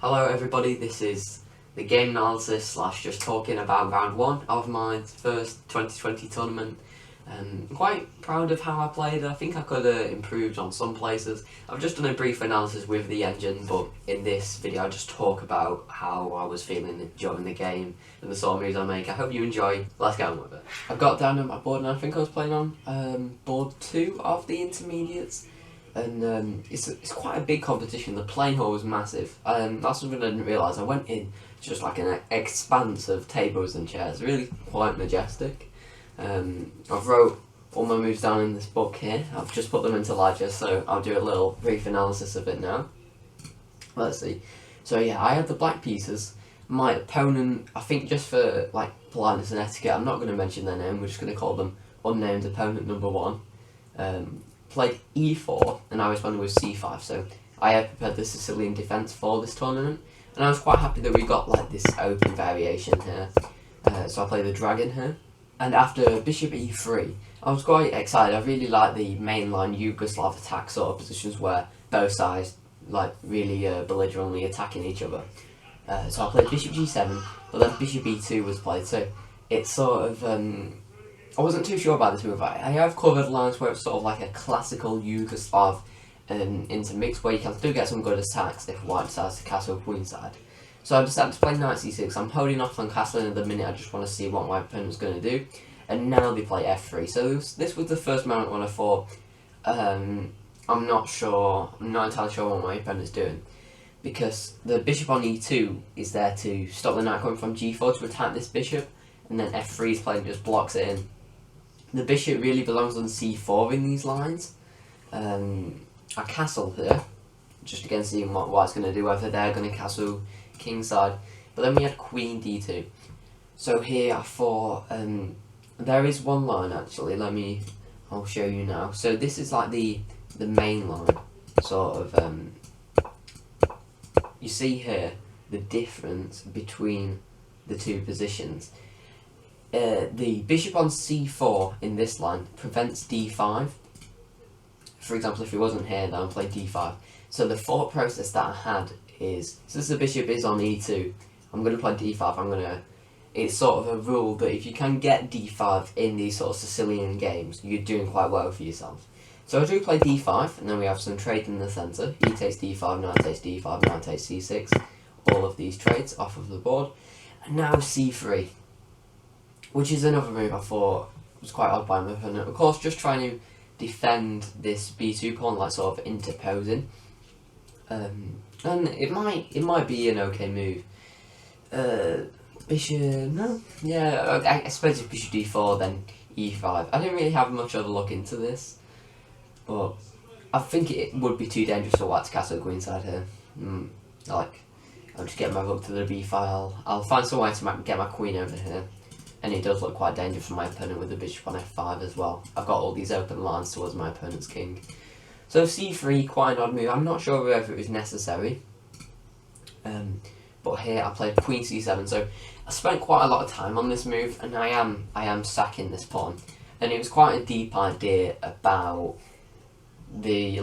Hello everybody, this is the game analysis slash just talking about round 1 of my first 2020 tournament. I'm quite proud of how I played. I think I could have improved on some places. I've just done a brief analysis with the engine, but in this video I'll just talk about how I was feeling during the game and the sort of moves I make. I hope you enjoy. Let's get on with it. I've got down on my board and I think I was playing on board 2 of the intermediates. And it's quite a big competition. The playing hall was massive. That's something I didn't realise. I went in just like an expanse of tables and chairs, really quite majestic. I've wrote all my moves down in this book here. I've just put them into Ledger, so I'll do a little brief analysis of it now. Let's see. So yeah, I had the black pieces. My opponent, I think just for like politeness and etiquette, I'm not going to mention their name. We're just going to call them unnamed opponent number 1. Played e4 and I responded with c5, so I had prepared the Sicilian defence for this tournament, and I was quite happy that we got like this open variation here. So I played the dragon here, and after bishop e3 I was quite excited. I really like the mainline Yugoslav attack sort of positions where both sides like really belligerently attacking each other. So I played bishop g7, but then bishop e2 was played, so it's sort of I wasn't too sure about this move. I have covered lines where it's sort of like a classical Yugoslav intermix, where you can still get some good attacks if white decides to castle queenside. So I decided to play knight c6. I'm holding off on castling at the minute. I just want to see what my opponent's going to do. And now they play f3. So this was the first moment when I thought, I'm not entirely sure what my opponent's doing, because the bishop on e2 is there to stop the knight coming from g4 to attack this bishop, and then f3 is played and just blocks it in. The bishop really belongs on c4 in these lines. I castle here, just again seeing what white's going to do, whether they're going to castle kingside. But then we had queen d2. So here I thought, there is one line actually, I'll show you now. So this is like the main line, sort of, you see here the difference between the two positions. The bishop on c4 in this line prevents d5. For example, if it wasn't here, then I'd play d5. So the thought process that I had is, since the bishop is on e2, I'm going to play d5. It's sort of a rule that if you can get d5 in these sort of Sicilian games, you're doing quite well for yourself. So I do play d5, and then we have some trade in the centre. E takes d5, knight takes d5, knight takes c6. All of these trades off of the board. And now c3. Which is another move I thought was quite odd by my opponent. Of course, just trying to defend this b2 pawn, like sort of interposing. And it might be an okay move. Bishop, no, yeah. I suppose if bishop d4, then e5. I didn't really have much of a look into this, but I think it would be too dangerous for white to castle queenside here. I'll just get my rook to the b file. I'll find some way to get my queen over here. And it does look quite dangerous for my opponent with the bishop on f5 as well. I've got all these open lines towards my opponent's king. So c3, quite an odd move. I'm not sure whether it was necessary. But here I played queen c7. So I spent quite a lot of time on this move, and I am sacking this pawn. And it was quite a deep idea about the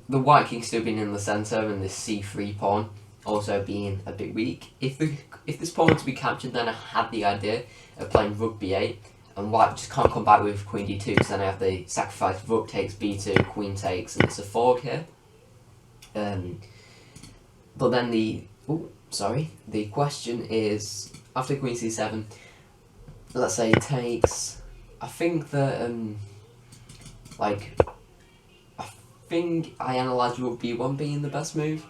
white king still being in the centre and this c3 pawn also being a bit weak. If this pawn were to be captured, then I had the idea of playing rook b8, and white just can't come back with queen d2, because then I have the sacrifice rook takes b2, queen takes, and it's a fork here. But then the question is, after queen c7, let's say it takes, I think that I think I analysed rook b1 being the best move,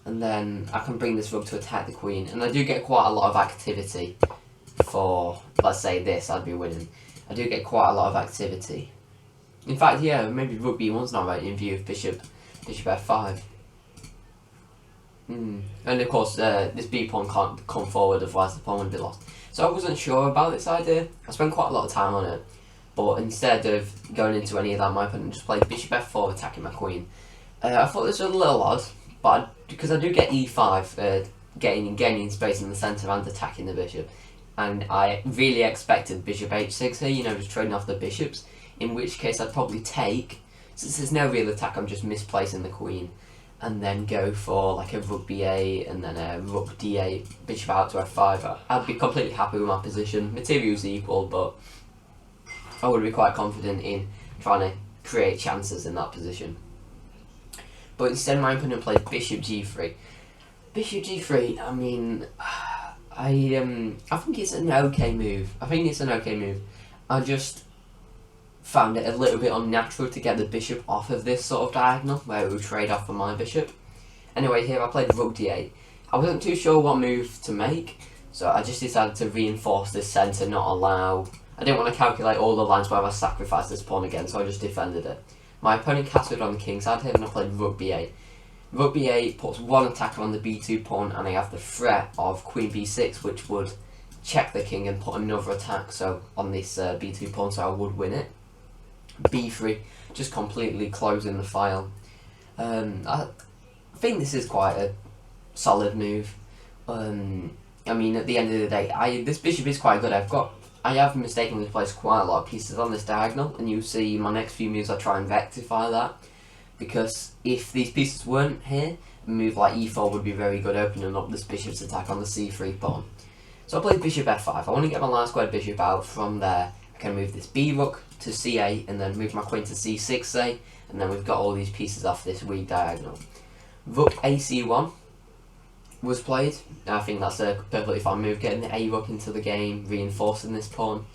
and then I can bring this rook to attack the queen, and I do get quite a lot of activity for, let's say this, I'd be winning. I do get quite a lot of activity. In fact, yeah, maybe rook b1's not right in view of bishop f5. And of course, this b pawn can't come forward, otherwise the pawn would be lost. So I wasn't sure about this idea. I spent quite a lot of time on it, but instead of going into any of that, my opponent just played bishop f4, attacking my queen. I thought this was a little odd, but because I do get e5, gaining space in the centre and attacking the bishop, and I really expected bishop h6 here, just trading off the bishops, in which case I'd probably take, since there's no real attack, I'm just misplacing the queen. and then go for like a rook b8 and then a rook d8, bishop out to f5, I'd be completely happy with my position. Material's equal, but I would be quite confident in trying to create chances in that position. But instead my opponent played bishop g3. Bishop g3, I mean, I think it's an okay move. I just found it a little bit unnatural to get the bishop off of this sort of diagonal where it would trade off for my bishop. Anyway, here I played rook d8. I wasn't too sure what move to make, so I just decided to reinforce this centre, not allow... I didn't want to calculate all the lines where I sacrificed this pawn again, so I just defended it. My opponent castled on the king side here and I played rook b8. Rook b8 puts one attacker on the b2 pawn, and I have the threat of queen b6, which would check the king and put another attack on this b2 pawn, so I would win it. b3, just completely closing the file. I think this is quite a solid move. I mean, at the end of the day, this bishop is quite good. I have mistakenly placed quite a lot of pieces on this diagonal, and you'll see my next few moves I try and rectify that. Because if these pieces weren't here, a move like e4 would be very good, opening up this bishop's attack on the c3 pawn. So I played bishop f5. I want to get my last squared bishop out. From there, I can move this b rook to c8, and then move my queen to c6, say, and then we've got all these pieces off this weak diagonal. Rook ac1 was played. I think that's a perfectly fine move, getting the a rook into the game, reinforcing this pawn.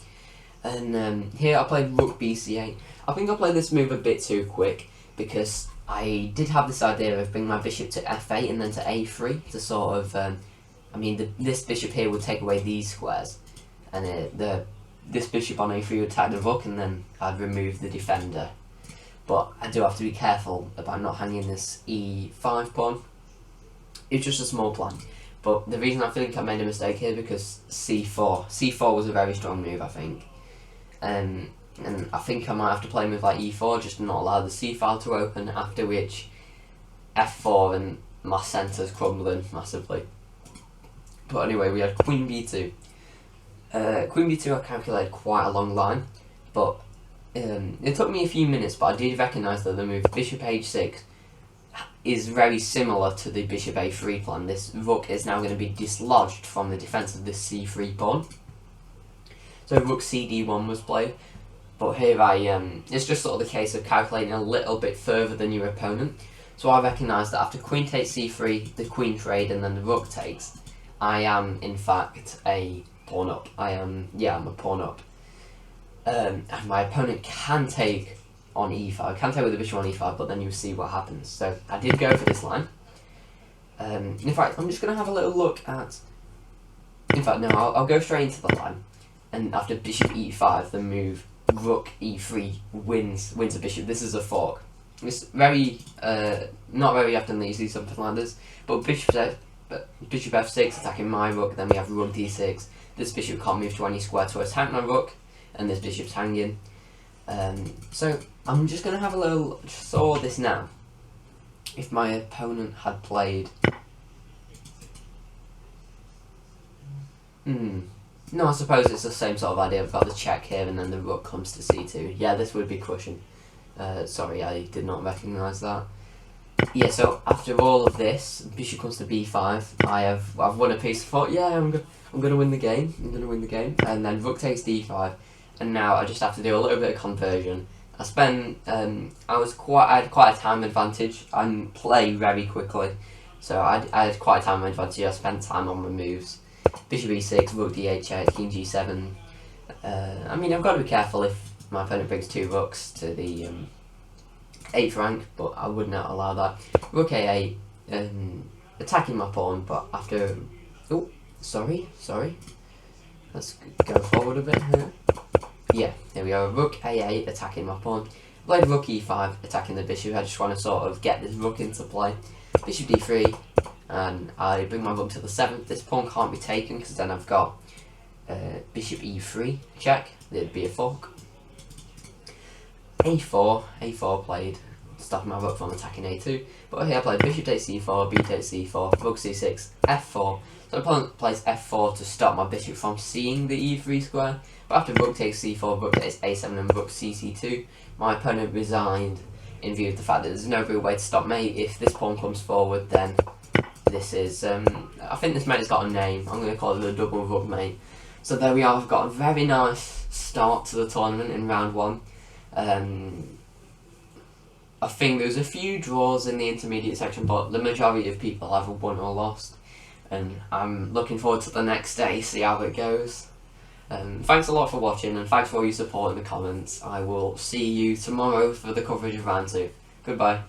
And here I played rook bc8. I think I played this move a bit too quick, because I did have this idea of bringing my bishop to f8 and then to a3 to sort of, this bishop here would take away these squares, and this bishop on a3 would attack the rook, and then I'd remove the defender. But I do have to be careful about not hanging this e5 pawn. It's just a small plan. But the reason I think I made a mistake here because c4 was a very strong move, I think. And I think I might have to play a move like e4 just to not allow the c file to open, after which f4 and my centre's crumbling massively. But anyway, we had queen b2. Queen b2 I calculated quite a long line, but it took me a few minutes, but I did recognise that the move bishop h6 is very similar to the bishop a3 plan. This rook is now going to be dislodged from the defence of this c3 pawn. So rook cd1 was played. But here it's just sort of the case of calculating a little bit further than your opponent. So I recognise that after queen takes c3, the queen trade, and then the rook takes, I am in fact a pawn up. I'm a pawn up. And my opponent can take on e5, can take with the bishop on e5, but then you see what happens. So I did go for this line. In fact, I'm just going to have a little look at... In fact, no, I'll go straight into the line. And after bishop e5, the move rook e3 wins a bishop. This is a fork. It's very not very often that you see something like this. But bishop f6 attacking my rook. Then we have rook d6. This bishop can't move to any square to attack my rook, and this bishop's hanging. So I'm just gonna have a little saw this now. If my opponent had played, no, I suppose it's the same sort of idea. We've got the check here, and then the rook comes to c2. Yeah, this would be crushing. Sorry, I did not recognise that. Yeah, so after all of this, bishop comes to b5. I've won a piece. Thought, yeah, I'm gonna win the game. And then rook takes d5, and now I just have to do a little bit of conversion. I had quite a time advantage. I play very quickly, so I had quite a time advantage. I spent time on my moves. Bishop e6, rook d8 check, king g7. I've got to be careful if my opponent brings two rooks to the 8th rank, but I would not allow that. Rook a8, attacking my pawn, but after... Oh, sorry. Let's go forward a bit here. Yeah, there we go. Rook a8, attacking my pawn. Played rook e5, attacking the bishop. I just want to sort of get this rook into play. Bishop d3, and I bring my rook to the 7th. This pawn can't be taken because then I've got bishop e3 check. It'd be a fork. a4 played, stopping my rook from attacking a2. But here I played bishop takes c4, b takes c4, rook c6, f4. So the opponent plays f4 to stop my bishop from seeing the e3 square. But after rook takes c4, rook takes a7, and rook cc2, my opponent resigned in view of the fact that there's no real way to stop mate. If this pawn comes forward, then this is, I think this mate's got a name. I'm going to call it a double rug mate. So there we are, I've got a very nice start to the tournament in round 1. I think there's a few draws in the intermediate section, but the majority of people either won or lost. And I'm looking forward to the next day, see how it goes. Thanks a lot for watching, and thanks for all your support in the comments. I will see you tomorrow for the coverage of round 2. Goodbye.